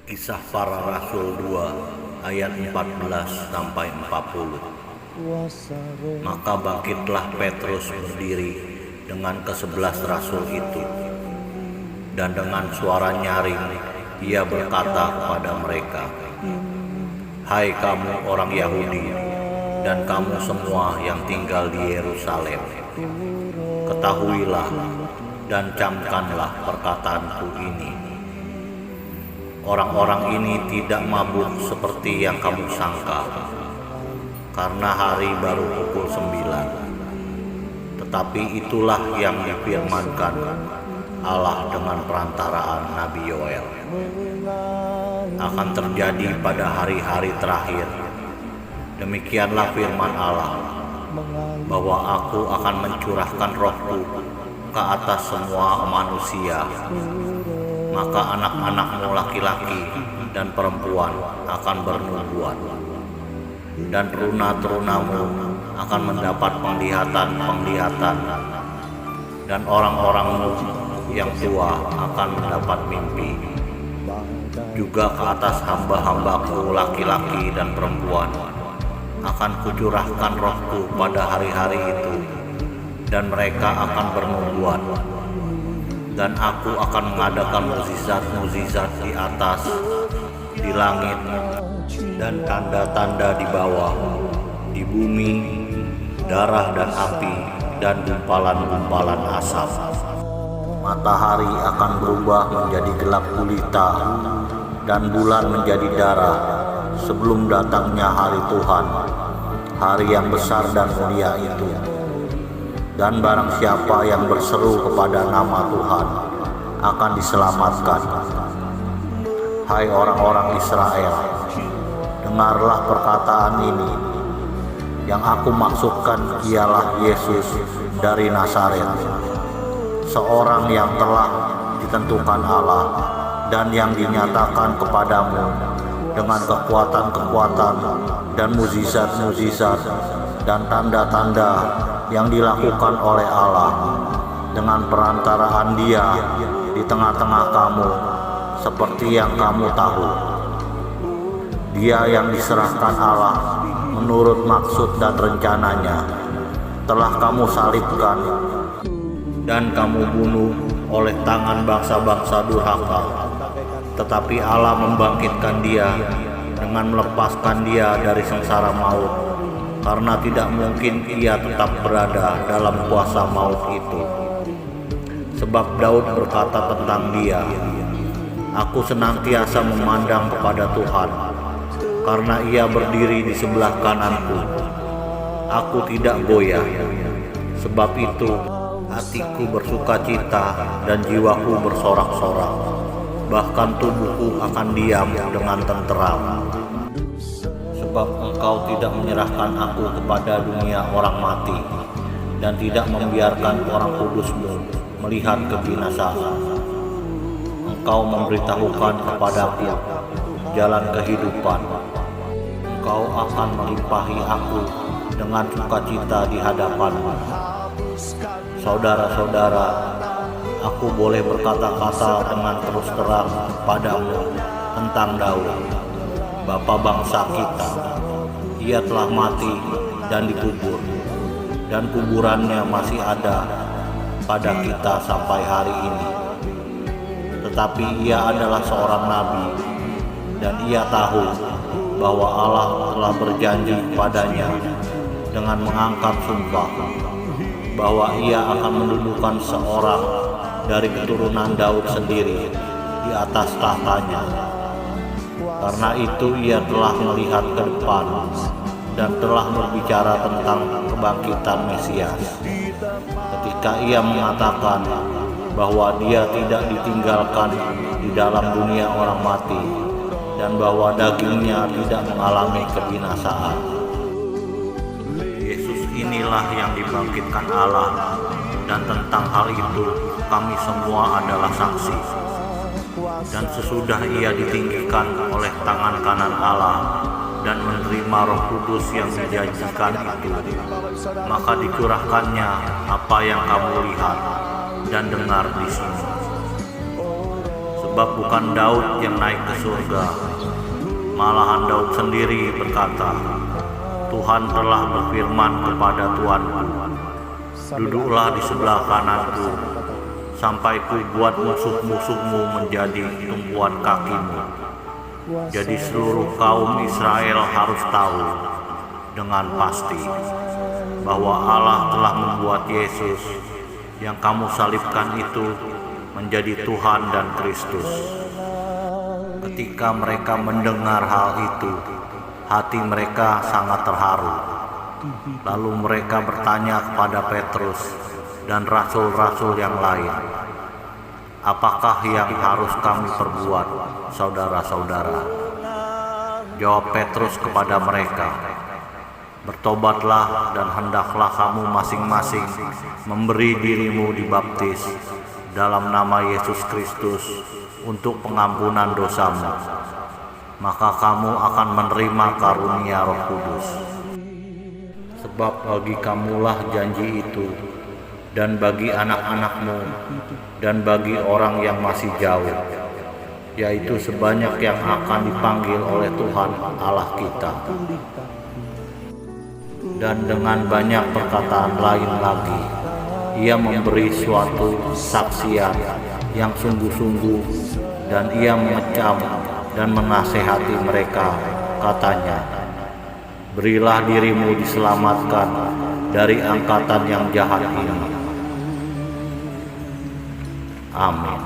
Kisah Para Rasul 2 ayat 14-40. Maka bangkitlah Petrus berdiri dengan ke-11 rasul itu, dan dengan suara nyaring ia berkata kepada mereka, "Hai kamu orang Yahudi dan kamu semua yang tinggal di Yerusalem, ketahuilah dan camkanlah perkataanku ini. Orang-orang ini tidak mabuk seperti yang kamu sangka, karena hari baru pukul 9. Tetapi itulah yang difirmankan Allah dengan perantaraan Nabi Yoel. Akan terjadi pada hari-hari terakhir. Demikianlah firman Allah, bahwa aku akan mencurahkan rohku ke atas semua manusia. Maka anak-anakmu laki-laki dan perempuan akan bernubuat, dan teruna-terunamu akan mendapat penglihatan-penglihatan, dan orang-orangmu yang tua akan mendapat mimpi. Juga ke atas hamba-hambaku laki-laki dan perempuan akan kucurahkan rohku pada hari-hari itu, dan mereka akan bernubuat. Dan aku akan mengadakan mukjizat-mukjizat di atas, di langit, dan tanda-tanda di bawah, di bumi, darah dan api, dan gumpalan-gumpalan asap. Matahari akan berubah menjadi gelap gulita, dan bulan menjadi darah, sebelum datangnya hari Tuhan, hari yang besar dan mulia itu. Dan barang siapa yang berseru kepada nama Tuhan akan diselamatkan. Hai orang-orang Israel, dengarlah perkataan ini. Yang aku maksudkan ialah Yesus dari Nazaret, seorang yang telah ditentukan Allah dan yang dinyatakan kepadamu dengan kekuatan-kekuatan dan mukjizat-mukjizat dan tanda-tanda yang dilakukan oleh Allah dengan perantaraan Dia di tengah-tengah kamu, seperti yang kamu tahu. Dia yang diserahkan Allah menurut maksud dan rencananya telah kamu salibkan dan kamu bunuh oleh tangan bangsa-bangsa durhaka. Tetapi Allah membangkitkan Dia dengan melepaskan Dia dari sengsara maut, karena tidak mungkin Ia tetap berada dalam kuasa maut itu. Sebab Daud berkata tentang Dia, "Aku senantiasa memandang kepada Tuhan, karena Ia berdiri di sebelah kananku. Aku tidak goyah. Sebab itu hatiku bersukacita dan jiwaku bersorak-sorak. Bahkan tubuhku akan diam dengan tenteram. Sebab Engkau tidak menyerahkan aku kepada dunia orang mati, dan tidak membiarkan orang kudus-Mu melihat kebinasaan. Engkau memberitahukan kepadaku jalan kehidupan. Engkau akan melimpahi aku dengan sukacita di hadapan-Mu. Saudara-saudara, aku boleh berkata-kata dengan terus terang padamu tentang Daud, bapa bangsa kita. Ia telah mati dan dikubur, dan kuburannya masih ada pada kita sampai hari ini. Tetapi ia adalah seorang nabi, dan ia tahu bahwa Allah telah berjanji kepadanya dengan mengangkat sumpah bahwa ia akan mendudukan seorang dari keturunan Daud sendiri di atas tahtanya. Karena itu ia telah melihat ke depan dan telah berbicara tentang kebangkitan Mesias, ketika ia mengatakan bahwa Dia tidak ditinggalkan di dalam dunia orang mati, dan bahwa dagingnya tidak mengalami kebinasaan. Yesus inilah yang dibangkitkan Allah, dan tentang hal itu kami semua adalah saksi. Dan sesudah Ia ditinggikan oleh tangan kanan Allah dan menerima Roh Kudus yang dijanjikan itu, maka dicurahkannya apa yang kamu lihat dan dengar di sini. Sebab bukan Daud yang naik ke surga, malahan Daud sendiri berkata, Tuhan telah berfirman kepada Tuanku, duduklah di sebelah kananku, sampai ku buat musuh-musuhmu menjadi tumpuan kakimu. Jadi seluruh kaum Israel harus tahu dengan pasti bahwa Allah telah membuat Yesus yang kamu salibkan itu menjadi Tuhan dan Kristus. Ketika mereka mendengar hal itu, hati mereka sangat terharu. Lalu mereka bertanya kepada Petrus dan rasul-rasul yang lain, apakah yang harus kami perbuat, saudara-saudara? Jawab Petrus kepada mereka, bertobatlah dan hendaklah kamu masing-masing memberi dirimu dibaptis dalam nama Yesus Kristus untuk pengampunan dosamu, maka kamu akan menerima karunia Roh Kudus. Sebab bagi kamulah janji itu, dan bagi anak-anakmu, dan bagi orang yang masih jauh, yaitu sebanyak yang akan dipanggil oleh Tuhan Allah kita. Dan dengan banyak perkataan lain lagi, ia memberi suatu saksian yang sungguh-sungguh, dan ia mengecam dan menasehati mereka, katanya, berilah dirimu diselamatkan dari angkatan yang jahat ini. Amin.